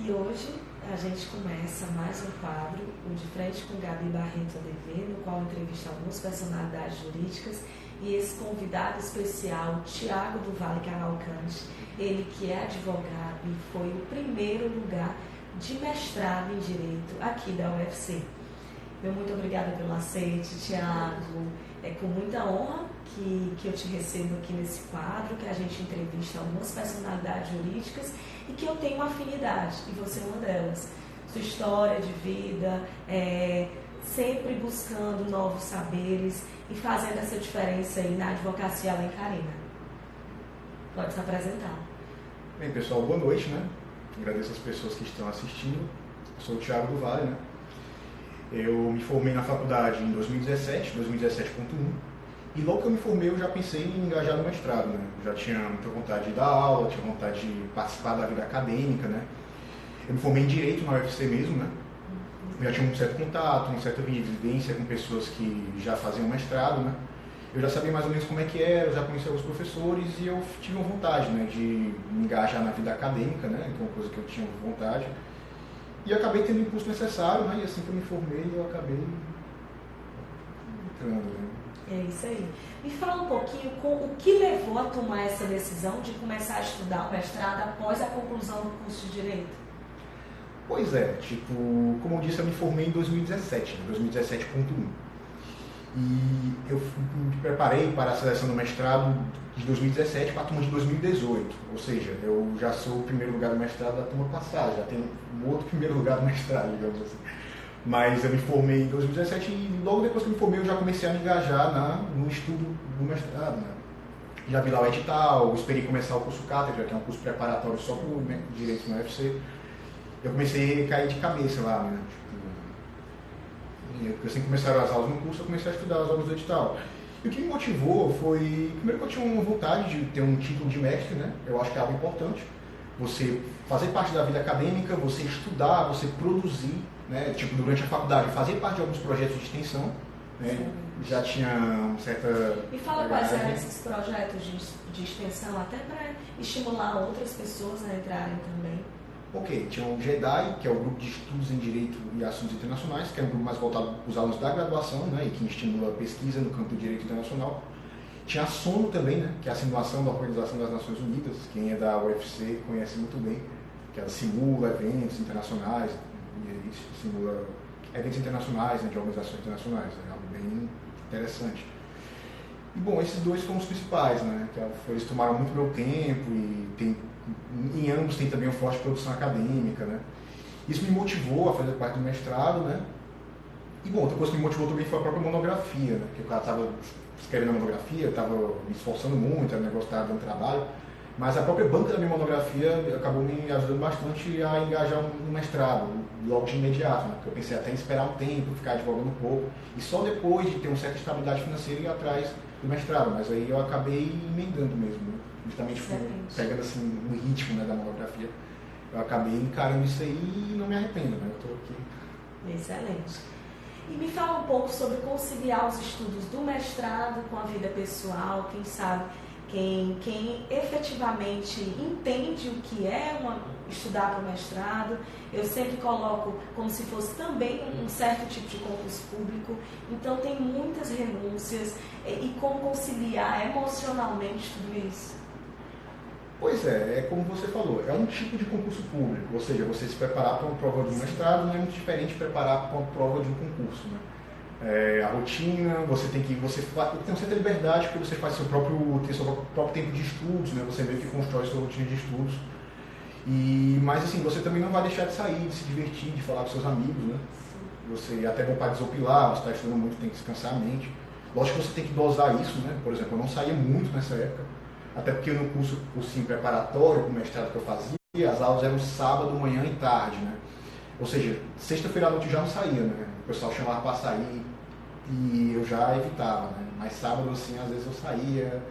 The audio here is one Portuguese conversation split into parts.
E hoje a gente começa mais um quadro, o De Frente com Gabi Barreto ADV, no qual entrevista algumas personalidades jurídicas, e esse convidado especial, Tiago do Vale Cavalcante, ele que é advogado e foi o primeiro lugar de mestrado em Direito aqui da UFC. Meu muito obrigada pelo aceite, Tiago. É com muita honra que eu te recebo aqui nesse quadro, que a gente entrevista algumas personalidades jurídicas e que eu tenho uma afinidade, e você é uma delas. Sua história de vida, sempre buscando novos saberes e fazendo essa diferença aí na advocacia alencarina. Pode se apresentar. Bem, pessoal, boa noite, né? Agradeço as pessoas que estão assistindo. Eu sou o Tiago do Vale, né? Eu me formei na faculdade em 2017, 2017.1, e logo que eu me formei eu já pensei em engajar no mestrado, né? Eu já tinha muita vontade de dar aula, tinha vontade de participar da vida acadêmica, né? Eu me formei em Direito na UFC mesmo, né? Eu já tinha um certo contato, uma certa vivência com pessoas que já faziam mestrado, né? Eu já sabia mais ou menos como é que era, eu já conhecia os professores e eu tive uma vontade, né, de me engajar na vida acadêmica, né? Que é uma coisa que eu tinha vontade. E acabei tendo o impulso necessário, né? E assim que eu me formei, eu acabei entrando, né? É isso aí. Me fala um pouquinho o que levou a tomar essa decisão de começar a estudar o mestrado após a conclusão do curso de Direito? Pois é, tipo, como eu disse, eu me formei em 2017, né? 2017.1. E eu me preparei para a seleção do mestrado de 2017 para a turma de 2018. Ou seja, eu já sou o primeiro lugar do mestrado da turma passada, já tenho um outro primeiro lugar do mestrado, digamos assim. Mas eu me formei em 2017 e logo depois que eu me formei eu já comecei a me engajar no estudo do mestrado, né? Já vi lá o edital, esperei começar o curso cátedra, que é um curso preparatório só para o direito no UFC. Eu comecei a cair de cabeça lá, né? Tipo, assim que começaram as aulas no curso, eu comecei a estudar as aulas do edital. E o que me motivou foi, primeiro que eu tinha uma vontade de ter um título de mestre, né? Eu acho que é algo importante. Você fazer parte da vida acadêmica, você estudar, você produzir, né? Tipo, durante a faculdade, fazer parte de alguns projetos de extensão, né? Já tinha uma certa... Me fala quais eram esses projetos de extensão, até para estimular outras pessoas a entrarem também. Ok, tinha o GEDAI, que é o Grupo de Estudos em Direito e Assuntos Internacionais, que é um grupo mais voltado para os alunos da graduação, né, e que estimula a pesquisa no campo do direito internacional. Tinha a SONO também, né, que é a simulação da Organização das Nações Unidas, quem é da UFC conhece muito bem, que ela simula eventos internacionais, e simula eventos internacionais, né, de organizações internacionais, é algo bem interessante. E bom, esses dois foram os principais, né, que eles tomaram muito meu tempo e em ambos tem também uma forte produção acadêmica, né. Isso me motivou a fazer parte do mestrado, né. E bom, outra coisa que me motivou também foi a própria monografia, né, porque o cara estava escrevendo a monografia, eu estava me esforçando muito, o negócio estava dando trabalho, mas a própria banca da minha monografia acabou me ajudando bastante a engajar no mestrado, logo de imediato, né, porque eu pensei até em esperar um tempo, ficar advogando um pouco, e só depois de ter uma certa estabilidade financeira ir atrás do mestrado, mas aí eu acabei emendando mesmo, né, justamente pegando assim o ritmo, né, da monografia. Eu acabei encarando isso aí e não me arrependo, né, eu estou aqui. Excelente. E me fala um pouco sobre conciliar os estudos do mestrado com a vida pessoal, quem sabe, quem efetivamente entende o que é estudar para o mestrado. Eu sempre coloco como se fosse também um certo tipo de concurso público, então tem muitas renúncias, e como conciliar emocionalmente tudo isso? Pois é como você falou, é um tipo de concurso público, ou seja, você se preparar para uma prova de um mestrado não é muito diferente de preparar para uma prova de um concurso, né? A rotina, você tem uma certa liberdade porque você faz tem seu próprio tempo de estudos, né? Você meio que constrói sua rotina de estudos. Mas assim, você também não vai deixar de sair, de se divertir, de falar com seus amigos, né? Você até bom para desopilar, você está estudando muito, tem que descansar a mente. Lógico que você tem que dosar isso, né? Por exemplo, eu não saía muito nessa época, até porque no cursinho preparatório, com o mestrado que eu fazia, as aulas eram sábado, manhã e tarde, né? Ou seja, sexta-feira à noite eu já não saía, né? O pessoal chamava para sair e eu já evitava, né? Mas sábado, assim, às vezes eu saía,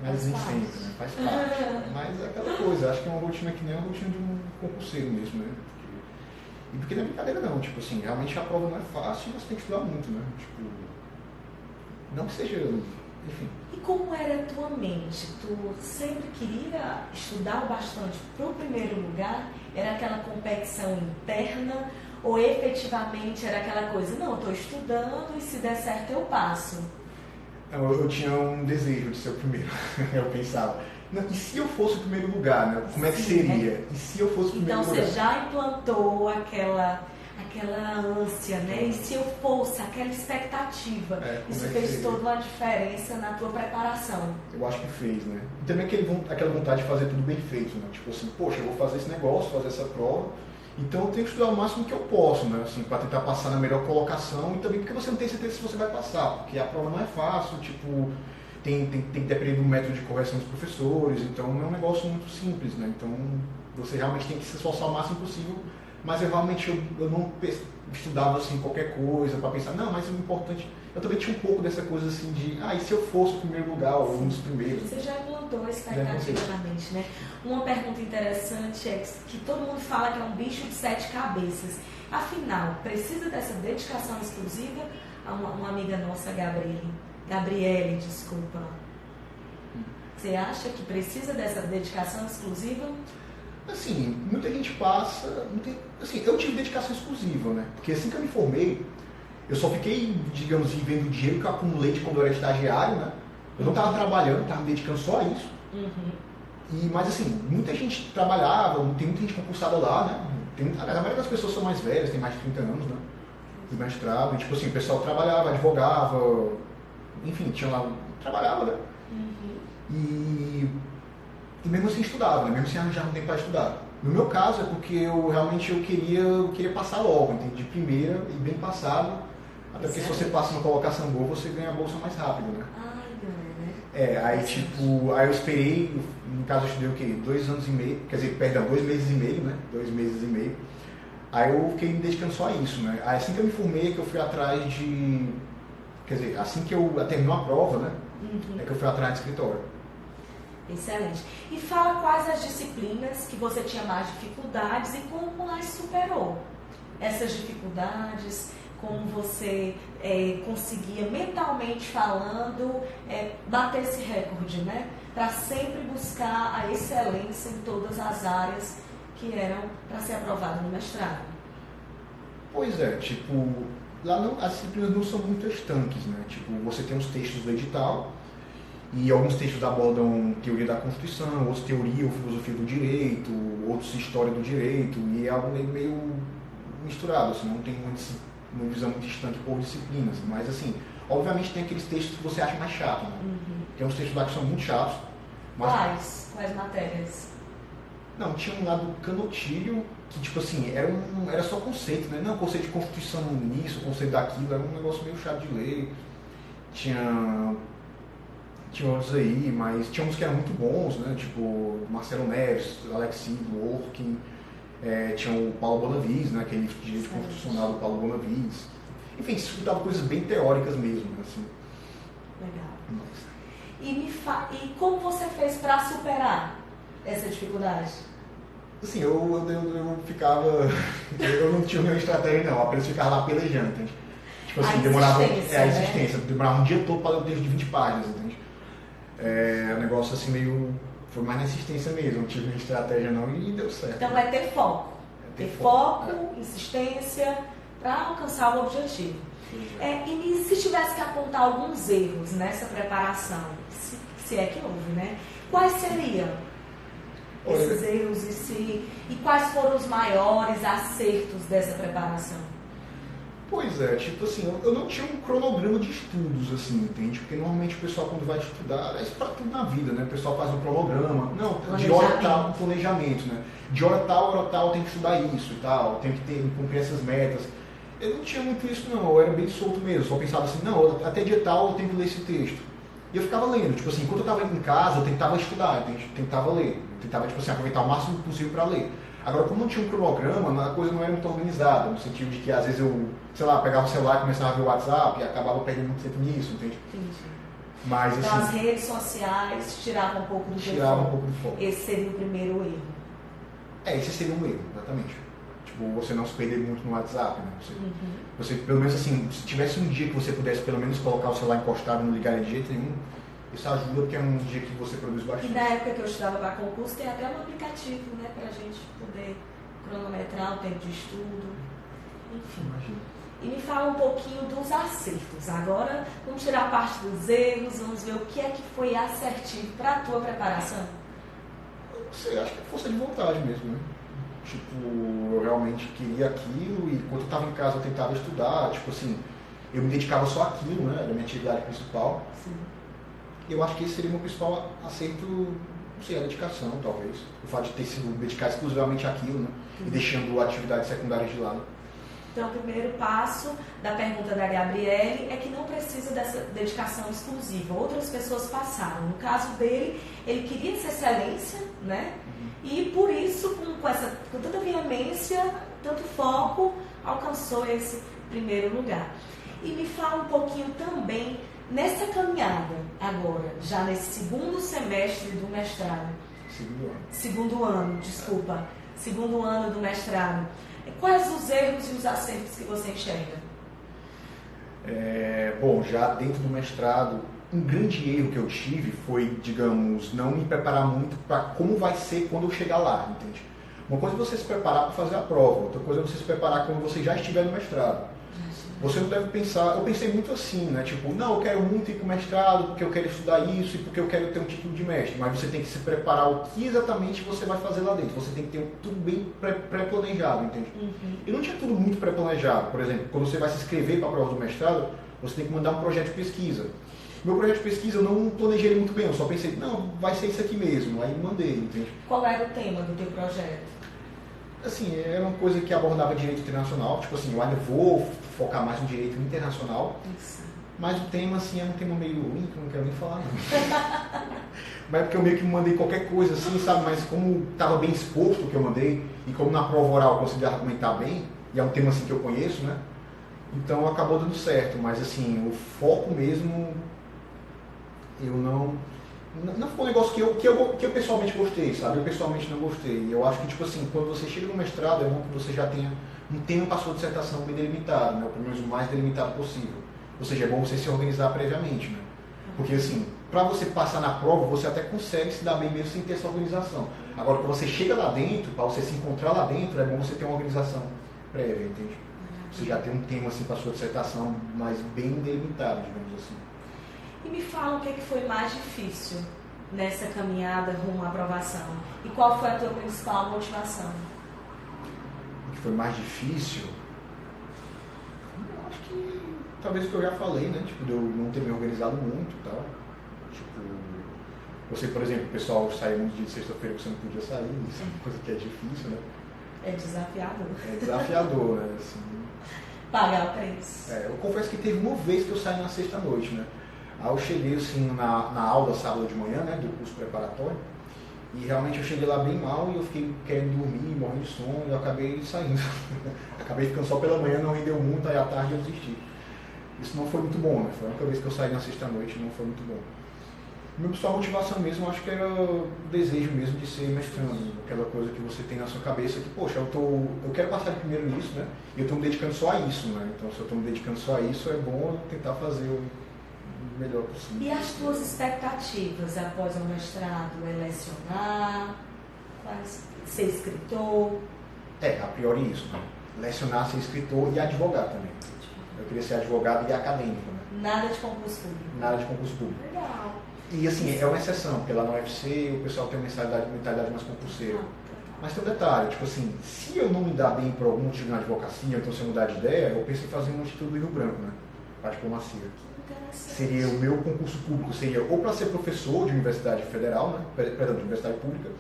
mas nem sempre, né? Faz parte. Mas é aquela coisa, acho que é uma rotina que nem a rotina de um concurseiro mesmo, né? Porque não é brincadeira não, tipo assim, realmente a prova não é fácil e você tem que estudar muito, né? Tipo, não que seja enfim. E como era a tua mente? Tu sempre queria estudar o bastante para o primeiro lugar? Era aquela competição interna? Ou efetivamente era aquela coisa, não, eu estou estudando e se der certo eu passo? Eu tinha um desejo de ser o primeiro. Eu pensava, não, e se eu fosse o primeiro lugar, né? Como é que Sim, seria? né? E se eu fosse o primeiro Então lugar? você já implantou aquela ânsia, né? E se eu fosse, aquela expectativa. Como Isso é que fez seria? toda uma diferença na tua preparação. Eu acho que fez, né? E também aquela vontade de fazer tudo bem feito, né? Tipo assim, poxa, eu vou fazer esse negócio, fazer essa prova, então eu tenho que estudar o máximo que eu posso, né? Assim, para tentar passar na melhor colocação e também porque você não tem certeza se você vai passar, porque a prova não é fácil, tipo, tem que depender do método de correção dos professores, então não é um negócio muito simples, né? Então você realmente tem que se esforçar o máximo possível, mas eu não estudava assim qualquer coisa para pensar, não, mas o importante. Eu também tinha um pouco dessa coisa assim de, e se eu fosse o primeiro lugar ou um dos primeiros? Você já implantou a expectativa na mente, né? Uma pergunta interessante é que todo mundo fala que é um bicho de 7 cabeças. Afinal, precisa dessa dedicação exclusiva? Uma amiga nossa, Gabriele, desculpa. Você acha que precisa dessa dedicação exclusiva? Assim, muita gente passa. Assim, eu tive dedicação exclusiva, né? Porque assim que eu me formei, eu só fiquei, digamos, vivendo o dinheiro que eu acumulei de quando eu era estagiário, né? Eu não estava trabalhando, estava me dedicando só a isso. Mas assim, muita gente trabalhava, tem muita gente concursada lá, né? A maioria das pessoas são mais velhas, tem mais de 30 anos, né? De mestrado, e tipo assim, o pessoal trabalhava, advogava, enfim, tinha lá, trabalhava, né? E mesmo assim estudava, né? Mesmo assim arranjava um tempo para estudar. No meu caso é porque eu queria passar logo, entende? De primeira e bem passado, até porque se você passa uma colocação boa, você ganha a bolsa mais rápido, né? Aí eu esperei, no caso eu estudei o quê? 2 anos e meio, quer dizer, perdão, 2 meses e meio, né? 2 meses e meio. Aí eu fiquei me dedicando só a isso, né? Aí assim que eu me formei, que eu fui atrás de... Quer dizer, assim que eu terminou a prova, né? É que eu fui atrás de escritório. Excelente. E fala quais as disciplinas que você tinha mais dificuldades e como as superou. Essas dificuldades, como você conseguia, mentalmente falando, bater esse recorde, né? Para sempre buscar a excelência em todas as áreas que eram para ser aprovado no mestrado. Pois é, tipo, lá não, as disciplinas não são muito estanques, né? Tipo, você tem os textos do edital, e alguns textos abordam teoria da Constituição, outros teoria ou filosofia do direito, outros história do direito, e é algo meio misturado, assim, não tem uma visão muito distante por disciplinas. Mas, assim, obviamente tem aqueles textos que você acha mais chato, né? Tem uns textos lá que são muito chatos. Mas... Quais matérias? Não, tinha um lado canotilho, que, tipo assim, era só conceito, né? Não, conceito de Constituição nisso, conceito daquilo, era um negócio meio chato de ler. Tinha outros aí, mas tinha uns que eram muito bons, né? Tipo Marcelo Neves, Alexandre Dworkin, tinha o Paulo Bonavides, né? Aquele direito constitucional do Paulo Bonavides. Enfim, se escutava coisas bem teóricas mesmo, assim. Legal. E como você fez para superar essa dificuldade? Assim, eu ficava... eu não tinha nenhuma estratégia, não. Apenas ficava lá pelejando, entende? Tipo assim, demorava... A existência. Demorava um dia todo para ler um texto de 20 páginas, entende? O negócio assim meio... Foi mais na insistência mesmo, não tive nenhuma estratégia não e deu certo. Então é ter foco. Ter foco, insistência, para alcançar o objetivo. E se tivesse que apontar alguns erros nessa preparação, se é que houve, né? Quais seriam esses erros e quais foram os maiores acertos dessa preparação? Pois é, tipo assim, eu não tinha um cronograma de estudos, assim, entende? Porque normalmente o pessoal quando vai estudar, é isso pra tudo na vida, né? O pessoal faz um cronograma, não, de hora tal, um planejamento, né? De hora tal, tem que estudar isso e tal, tem que cumprir essas metas. Eu não tinha muito isso não, eu era bem solto mesmo, só pensava assim, não, até dia tal eu tenho que ler esse texto. E eu ficava lendo, tipo assim, enquanto eu estava em casa, eu tentava estudar, eu tentava ler, eu tentava, tipo assim, aproveitar o máximo possível para ler. Agora, como não tinha um cronograma, a coisa não era muito organizada, no sentido de que às vezes eu, sei lá, pegava o celular e começava a ver o WhatsApp e acabava perdendo muito tempo nisso, entende? Entendi. Mas, então assim, as redes sociais tiravam um pouco do foco. Tirava um pouco do foco. Esse seria o primeiro erro. Esse seria um erro, exatamente. Tipo, você não se perder muito no WhatsApp, né? Você pelo menos assim, se tivesse um dia que você pudesse pelo menos colocar o celular encostado e não ligar ele de jeito nenhum, Isso ajuda porque é um dia que você produz bastante. E na época que eu estudava para concurso, tem até um aplicativo, né, para a gente poder cronometrar o tempo de estudo, enfim. Imagina. E me fala um pouquinho dos acertos. Agora, vamos tirar a parte dos erros, vamos ver o que é que foi assertivo para a tua preparação. Eu não sei, acho que é força de vontade mesmo, né? Tipo, eu realmente queria aquilo e quando eu estava em casa eu tentava estudar, tipo assim, eu me dedicava só àquilo, né? Era a minha atividade principal. Sim. Eu acho que esse seria o meu principal acerto, não sei, a dedicação, talvez. O fato de ter sido dedicar exclusivamente àquilo, né? E deixando a atividade secundária de lado. Então, o primeiro passo da pergunta da Gabriele é que não precisa dessa dedicação exclusiva. Outras pessoas passaram. No caso dele, ele queria essa excelência, né? E por isso, com tanta veemência, tanto foco, alcançou esse primeiro lugar. E me fala um pouquinho também nessa caminhada agora, já nesse segundo semestre do mestrado. Segundo ano do mestrado. Quais os erros e os acertos que você enxerga? Bom, já dentro do mestrado, um grande erro que eu tive foi, digamos, não me preparar muito para como vai ser quando eu chegar lá, entende? Uma coisa é você se preparar para fazer a prova, outra coisa é você se preparar quando você já estiver no mestrado. Você não deve pensar, eu pensei muito assim, né? Tipo, não, eu quero muito ir para o mestrado porque eu quero estudar isso e porque eu quero ter um título de mestre, mas você tem que se preparar o que exatamente você vai fazer lá dentro. Você tem que ter tudo bem pré-planejado, entende? Eu não tinha tudo muito pré-planejado. Por exemplo, quando você vai se inscrever para a prova do mestrado, você tem que mandar um projeto de pesquisa. Meu projeto de pesquisa eu não planejei ele muito bem, eu só pensei, não, vai ser isso aqui mesmo, aí mandei, entende? Qual era o tema do teu projeto? Assim, era uma coisa que abordava direito internacional, tipo assim, eu ainda vou focar mais no direito internacional, Isso. mas o tema, assim, é um tema meio ruim, que eu não quero nem falar, não. Mas é porque eu meio que mandei qualquer coisa, assim, sabe, mas como estava bem exposto o que eu mandei, e como na prova oral eu consegui argumentar bem, e é um tema, assim, que eu conheço, né, então acabou dando certo, mas, assim, o foco mesmo, eu não foi um negócio que eu pessoalmente gostei, sabe? Eu pessoalmente não gostei. E eu acho que, tipo assim, quando você chega no mestrado, é bom que você já tenha um tema para a sua dissertação bem delimitado, né? Ou pelo menos o mais delimitado possível. Ou seja, é bom você se organizar previamente, né? Porque, assim, para você passar na prova, você até consegue se dar bem mesmo sem ter essa organização. Agora, quando você chega lá dentro, para você se encontrar lá dentro, é bom você ter uma organização prévia, entende? Você já tem um tema, assim, para a sua dissertação mais bem delimitado, digamos assim. E me fala o que foi mais difícil nessa caminhada rumo à aprovação. E qual foi a tua principal motivação? O que foi mais difícil? Eu acho que talvez o que eu já falei, né? Tipo, de eu não ter me organizado muito e tal. Tipo, você, por exemplo, o pessoal saiu um dia de sexta-feira que você não podia sair, isso é uma coisa que é difícil, né? É desafiador. É desafiador, né? Assim, pagar o preço. Eu confesso que teve uma vez que eu saí na sexta-noite, né? Aí eu cheguei assim na aula sábado de manhã, né, do curso preparatório, e realmente eu cheguei lá bem mal e eu fiquei querendo dormir, morrendo de sono, e eu acabei saindo. Acabei ficando só pela manhã, não rendeu muito, aí à tarde eu desisti. Isso não foi muito bom, né? Foi a única vez que eu saí na sexta-noite, não foi muito bom. Minha principal motivação mesmo, acho que era o desejo mesmo de ser mestrando, aquela coisa que você tem na sua cabeça que, poxa, eu quero passar de primeiro nisso, né? E eu estou me dedicando só a isso, né? Então, se eu estou me dedicando só a isso, é bom tentar fazer o melhor possível. E as tuas expectativas após o mestrado? É lecionar? Ser escritor? A priori isso, né? Lecionar, ser escritor e advogar também. Eu queria ser advogado e acadêmico, né? Nada de concurso público? Nada de concurso público. Legal. E assim, é uma exceção, porque lá no UFC o pessoal tem uma mentalidade mais concurseira. Mas tem um detalhe, tipo assim, se eu não me dar bem por algum motivo na advocacia, então se eu mudar de ideia, eu penso em fazer um instituto do Rio Branco, né? Para diplomacia. Seria o meu concurso público, seria ou para ser professor de universidade federal, né? Perdão, de universidade pública,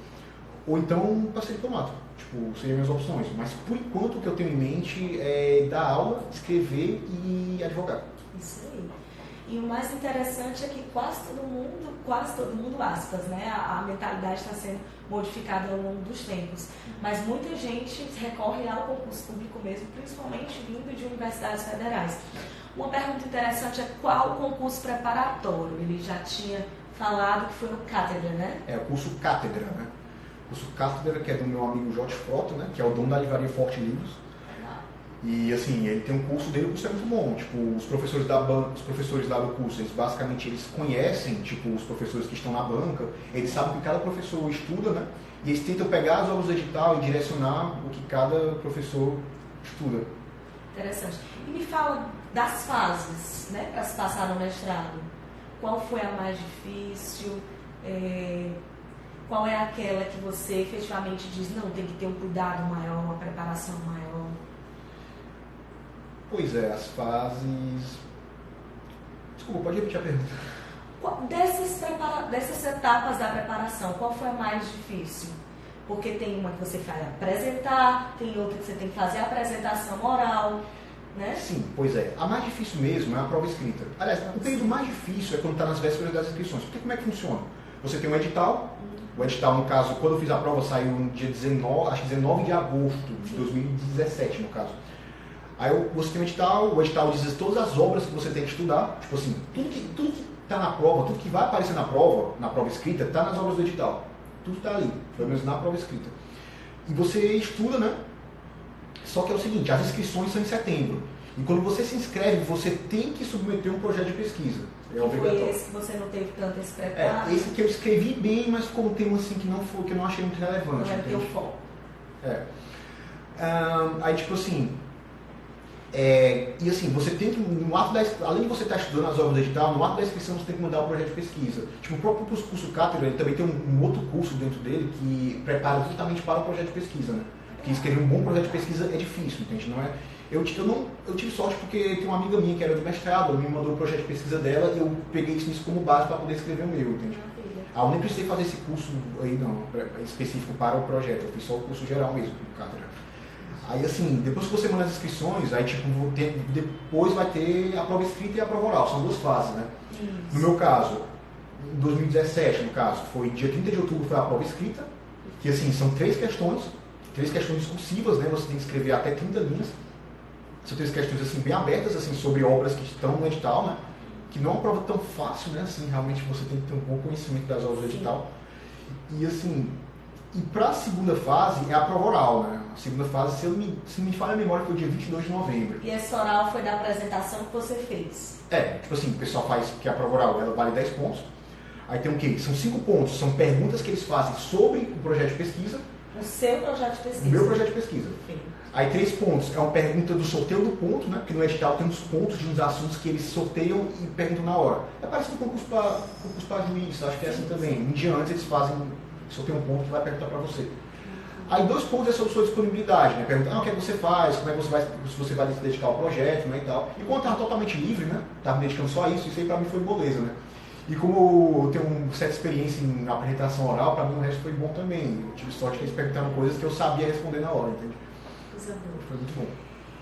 ou então para ser diplomata. Tipo, seriam minhas opções. Mas por enquanto o que eu tenho em mente é dar aula, escrever e advogar. Isso aí. E o mais interessante é que quase todo mundo, aspas, né? A mentalidade está sendo modificada ao longo dos tempos. Mas muita gente recorre ao concurso público mesmo, principalmente vindo de universidades federais. Uma pergunta interessante é qual o concurso preparatório? Ele já tinha falado que foi o Cátedra, né? É o curso Cátedra, né? O curso Cátedra, que é do meu amigo Jorge Frota, né? Que é o dono da livraria Forte Livros. E assim, ele tem um curso dele, o curso é muito bom. Tipo, os professores lá do curso, eles basicamente eles conhecem, tipo, os professores que estão na banca, eles sabem o que cada professor estuda, né? E eles tentam pegar as aulas do edital e direcionar o que cada professor estuda. Interessante. E me fala das fases, né, para se passar no mestrado. Qual foi a mais difícil? Qual é aquela que você efetivamente diz, não, tem que ter um cuidado maior, uma preparação maior? Pois é, as fases... Desculpa, pode repetir a pergunta. Dessas etapas da preparação, qual foi a mais difícil? Porque tem uma que você vai apresentar, tem outra que você tem que fazer a apresentação oral, né? Sim, pois é. A mais difícil mesmo é a prova escrita. Aliás, o período mais difícil é quando está nas vésperas das inscrições. Porque como é que funciona? Você tem um edital. O edital, no caso, quando eu fiz a prova, saiu no dia 19, acho que 19 de agosto de 2017, no caso. Aí você tem um edital, o edital diz todas as obras que você tem que estudar. Tipo assim, tudo que está na prova, tudo que vai aparecer na prova escrita, está nas obras do edital. Tudo está ali, pelo menos na prova escrita. E você estuda, né? Só que é o seguinte, as inscrições são em setembro. E quando você se inscreve, você tem que submeter um projeto de pesquisa. É obrigatório. Foi esse que você não teve tanto esse preparo? Esse que eu escrevi bem, mas com um tema assim que eu não achei muito relevante. Não era teu foco. Aí tipo assim, e assim, você tem que, além de você estar estudando as obras do edital, no ato da inscrição você tem que mandar o projeto de pesquisa. Tipo, o próprio curso Cátedra, ele também tem um outro curso dentro dele que prepara justamente para o projeto de pesquisa, né? Porque escrever um bom projeto de pesquisa é difícil, entende? Não é... Eu tive sorte porque tem uma amiga minha que era do mestrado, ela me mandou o projeto de pesquisa dela e eu peguei isso como base para poder escrever o meu, entende? Eu nem precisei fazer esse curso aí não, específico para o projeto, eu fiz só o curso geral mesmo, do Cátedra. Aí assim, depois que você manda as inscrições, aí tipo, depois vai ter a prova escrita e a prova oral, são duas fases, né? Isso. No meu caso, em 2017, no caso, foi dia 30 de outubro foi a prova escrita, que assim, são três questões discursivas, né? Você tem que escrever até 30 linhas. São três questões assim, bem abertas assim, sobre obras que estão no edital, né? Que não é uma prova tão fácil, né? Assim, realmente você tem que ter um bom conhecimento das obras do edital. E assim, para a segunda fase é a prova oral, né? A segunda fase, se me falha a memória, foi dia 22 de novembro. E essa oral foi da apresentação que você fez? Tipo assim, o pessoal faz que a prova oral ela vale 10 pontos. Aí tem o quê? São 5 pontos, são perguntas que eles fazem sobre o projeto de pesquisa. O seu projeto de pesquisa? O meu projeto de pesquisa. Sim. Aí 3 pontos é uma pergunta do sorteio do ponto, né? Porque no edital tem uns pontos de uns assuntos que eles sorteiam e perguntam na hora. É parecido com o concurso para juiz, acho que é assim também. Um dia antes eles sorteiam um ponto que vai perguntar para você. Aí 2 pontos é sobre sua disponibilidade, né? Perguntar o que é que você faz, como é que você vai se dedicar ao projeto, né, e tal. E quando eu estava totalmente livre, né? Estava me dedicando só a isso aí para mim foi moleza, né? E como eu tenho uma certa experiência em apresentação oral, para mim o resto foi bom também. Eu tive sorte que eles perguntaram coisas que eu sabia responder na hora, entende? Foi muito bom.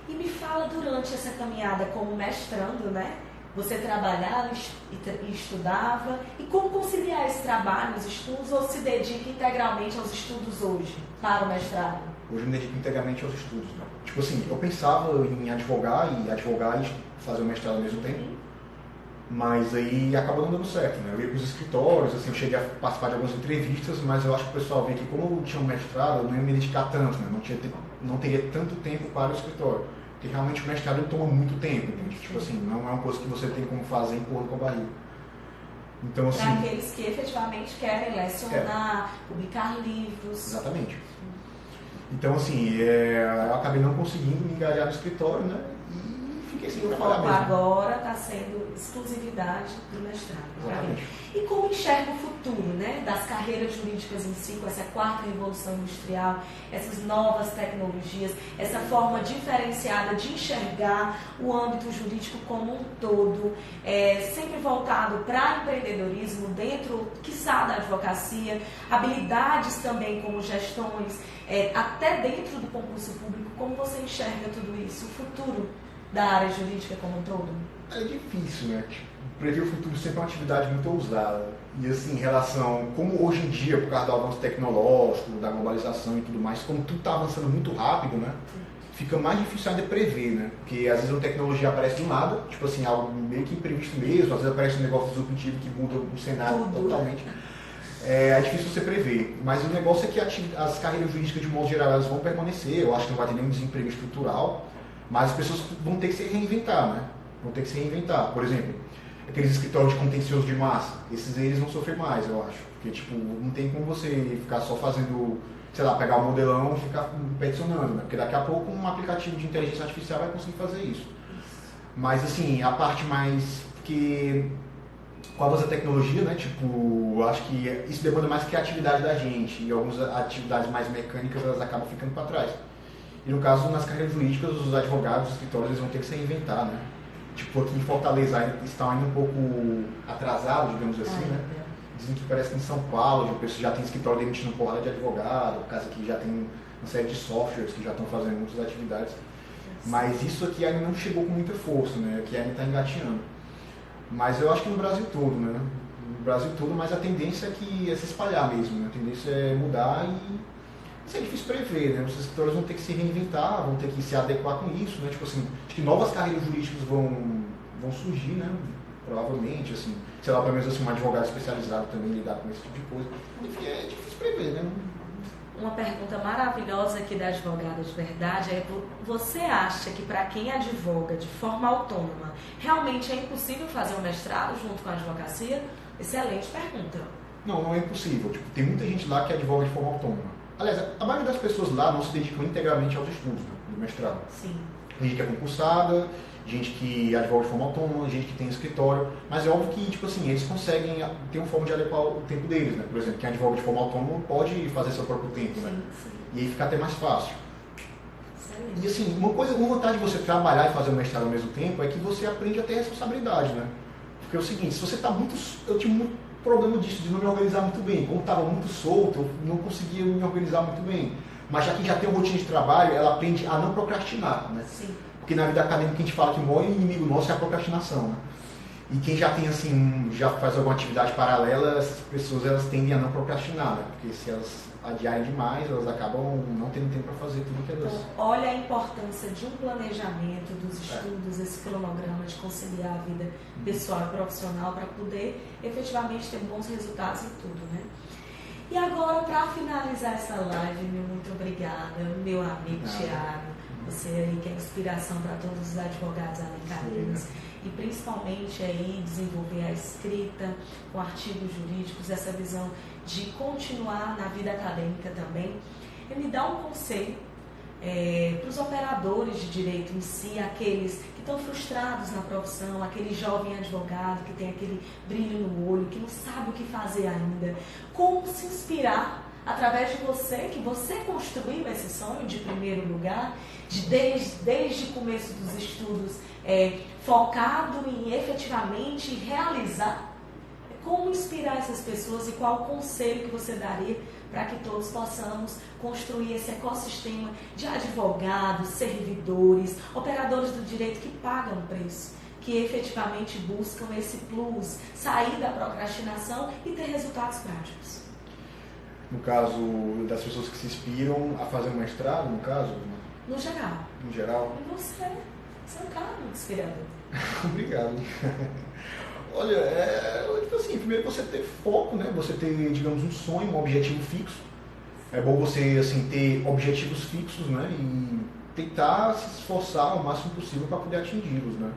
E me fala, durante essa caminhada como mestrando, né? Você trabalhava e estudava. E como conciliar esse trabalho, os estudos, ou se dedica integralmente aos estudos hoje, para o mestrado? Hoje eu me dedico integralmente aos estudos, né? Tipo assim, eu pensava em advogar e fazer o mestrado ao mesmo tempo. Mas aí acabou não dando certo, né? Eu ia para os escritórios, assim, eu cheguei a participar de algumas entrevistas, mas eu acho que o pessoal vê que como eu tinha um mestrado, eu não ia me dedicar tanto, né? Não teria tanto tempo para o escritório. Porque realmente o mestrado ele toma muito tempo, entende? Tipo assim, não é uma coisa que você tem como fazer empurrando com a barriga. Então, assim... Para aqueles que efetivamente querem lecionar, publicar livros. Exatamente. Então, assim, eu acabei não conseguindo me engajar no escritório, né? Fiquei sem trabalhar mesmo. Agora está sendo exclusividade do mestrado. Exatamente. E como enxerga o futuro, né, das carreiras jurídicas em si, com essa quarta revolução industrial, essas novas tecnologias, essa forma diferenciada de enxergar o âmbito jurídico como um todo, sempre voltado para empreendedorismo dentro, quiçá, da advocacia, habilidades também como gestões, até dentro do concurso público. Como você enxerga tudo isso, o futuro da área jurídica como um todo? É difícil, né? Prever o futuro sempre é uma atividade muito ousada. E assim, em relação, como hoje em dia, por causa do avanço tecnológico, da globalização e tudo mais, como tudo está avançando muito rápido, né? Fica mais difícil ainda prever, né? Porque às vezes uma tecnologia aparece do nada, tipo assim, algo meio que imprevisto mesmo, às vezes aparece um negócio disruptivo que muda o cenário totalmente. É difícil você prever, mas o negócio é que as carreiras jurídicas de modo geral elas vão permanecer, eu acho que não vai ter nenhum desemprego estrutural. Mas as pessoas vão ter que se reinventar, né? Vão ter que se reinventar. Por exemplo, aqueles escritórios de contencioso de massa, esses aí eles vão sofrer mais, eu acho. Porque, tipo, não tem como você ficar só fazendo, sei lá, pegar o modelão e ficar peticionando, né? Porque daqui a pouco um aplicativo de inteligência artificial vai conseguir fazer isso. Mas, assim, a parte mais que com a avanço da tecnologia, né, tipo, eu acho que isso demanda mais criatividade da gente e algumas atividades mais mecânicas elas acabam ficando para trás. E no caso, nas carreiras jurídicas, os advogados, os escritórios, eles vão ter que se reinventar, né? Tipo, aqui em Fortaleza ainda estão ainda um pouco atrasados, digamos assim, né? Dizem que parece que em São Paulo já tem escritório demitindo porrada de advogado, por causa que já tem uma série de softwares que já estão fazendo muitas atividades. Mas isso aqui ainda não chegou com muita força, né? Aqui ainda está engatinhando. Mas eu acho que no Brasil todo, né? No Brasil todo, mas a tendência é se espalhar mesmo, né? A tendência é mudar e isso é difícil prever, né? Os escritórios vão ter que se reinventar, vão ter que se adequar com isso, né? Tipo assim, acho que novas carreiras jurídicas vão surgir, né? Provavelmente, assim, sei lá, pelo menos assim, um advogado especializado também lidar com esse tipo de coisa. Enfim, é difícil prever, né? Uma pergunta maravilhosa aqui da advogada de verdade é: você acha que para quem advoga de forma autônoma, realmente é impossível fazer um mestrado junto com a advocacia? Excelente pergunta. Não, não é impossível. Tipo, tem muita gente lá que advoga de forma autônoma. Aliás, a maioria das pessoas lá não se dedicam integralmente aos estudos, né, do mestrado. Sim. Tem gente que é concursada, gente que advoga de forma autônoma, gente que tem escritório, mas é óbvio que, tipo assim, eles conseguem ter uma forma de adequar o tempo deles, né? Por exemplo, quem advoga de forma autônoma pode fazer seu próprio tempo, né? Sim. E aí fica até mais fácil. Excelente. E assim, uma vantagem de você trabalhar e fazer o mestrado ao mesmo tempo é que você aprende a ter responsabilidade, né? Porque é o seguinte, se você está muito... Eu tive muito problema disso, de não me organizar muito bem. Como estava muito solto, eu não conseguia me organizar muito bem. Mas já que já tem uma rotina de trabalho, ela aprende a não procrastinar, né? Sim. Porque na vida acadêmica a gente fala que o maior inimigo nosso é a procrastinação, né? E quem já tem assim, já faz alguma atividade paralela, essas pessoas elas tendem a não procrastinar, né? Porque se elas adiarem demais, elas acabam não tendo tempo para fazer tudo que elas... Então, olha a importância de um planejamento dos estudos, esse cronograma de conciliar a vida pessoal e profissional para poder efetivamente ter bons resultados em tudo, né? E agora, para finalizar essa live, muito obrigada, meu amigo Thiago. Você aí que é inspiração para todos os advogados alencarenses e principalmente aí desenvolver a escrita com artigos jurídicos, essa visão de continuar na vida acadêmica também. E me dá um conselho para os operadores de direito em si, aqueles que estão frustrados na profissão, aquele jovem advogado que tem aquele brilho no olho, que não sabe o que fazer ainda, como se inspirar através de você, que você construiu esse sonho de primeiro lugar, desde o começo dos estudos, focado em efetivamente realizar. Como inspirar essas pessoas e qual o conselho que você daria para que todos possamos construir esse ecossistema de advogados, servidores, operadores do direito que pagam o preço, que efetivamente buscam esse plus, sair da procrastinação e ter resultados práticos. No caso das pessoas que se inspiram a fazer um mestrado, no caso? No geral. No geral? E você é um cara muito inspirador. Obrigado. Olha, tipo assim, primeiro você ter foco, né? Você ter, digamos, um sonho, um objetivo fixo. É bom você, assim, ter objetivos fixos, né? E tentar se esforçar o máximo possível para poder atingi-los, né?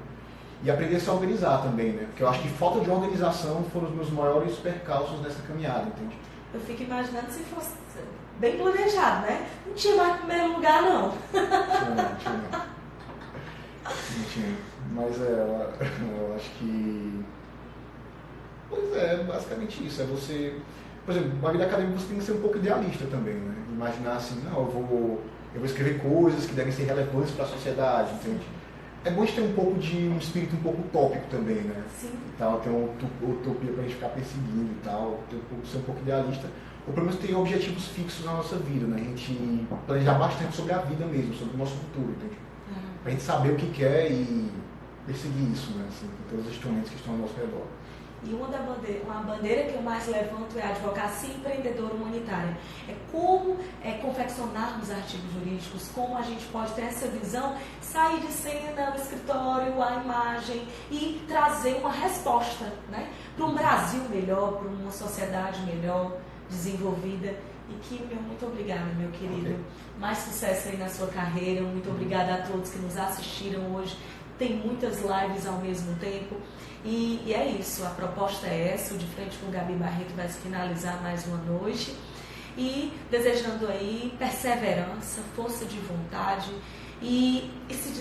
E aprender a se organizar também, né? Porque eu acho que falta de organização foram os meus maiores percalços nessa caminhada, entende? Eu fico imaginando se fosse bem planejado, né? Não tinha mais primeiro lugar, não. Tinha. Mas eu acho que... Pois é, basicamente isso. É você... Por exemplo, na vida acadêmica você tem que ser um pouco idealista também, né? Imaginar assim, não, eu vou escrever coisas que devem ser relevantes para a sociedade, entende? É bom de ter um espírito um pouco utópico também, né? Sim. Então, ter uma utopia para a gente ficar perseguindo e tal, ser um pouco idealista. Ou pelo menos ter objetivos fixos na nossa vida, né? A gente planejar bastante sobre a vida mesmo, sobre o nosso futuro, entende? Para a gente saber o que quer e perseguir isso, né? Assim, com todos os instrumentos que estão ao nosso redor. E uma bandeira que eu mais levanto é a advocacia empreendedora humanitária. É como confeccionarmos artigos jurídicos, como a gente pode ter essa visão, sair de cena, o escritório, a imagem e trazer uma resposta, né, para um Brasil melhor, para uma sociedade melhor desenvolvida. E que, muito obrigada, meu querido. Okay. Mais sucesso aí na sua carreira. Muito obrigada a todos que nos assistiram hoje. Tem muitas lives ao mesmo tempo. E é isso, a proposta é essa. O De Frente com Gabi Barreto vai se finalizar mais uma noite. E desejando aí perseverança, força de vontade e se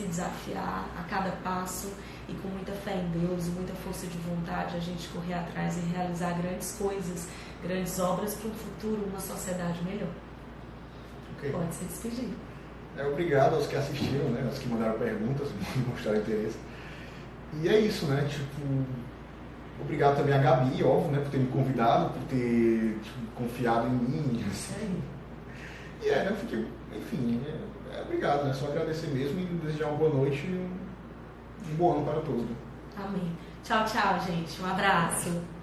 desafiar a cada passo e com muita fé em Deus e muita força de vontade a gente correr atrás e realizar grandes coisas, grandes obras para um futuro, uma sociedade melhor. Okay. Pode se despedir. Obrigado aos que assistiram, né, aos que mandaram perguntas, mostraram interesse. E é isso, né? Obrigado também a Gabi, óbvio, né, por ter me convidado, por ter confiado em mim. Isso aí. E né, eu fiquei, enfim, obrigado, né? Só agradecer mesmo e desejar uma boa noite e um bom ano para todos. Né? Amém. Tchau, tchau, gente. Um abraço.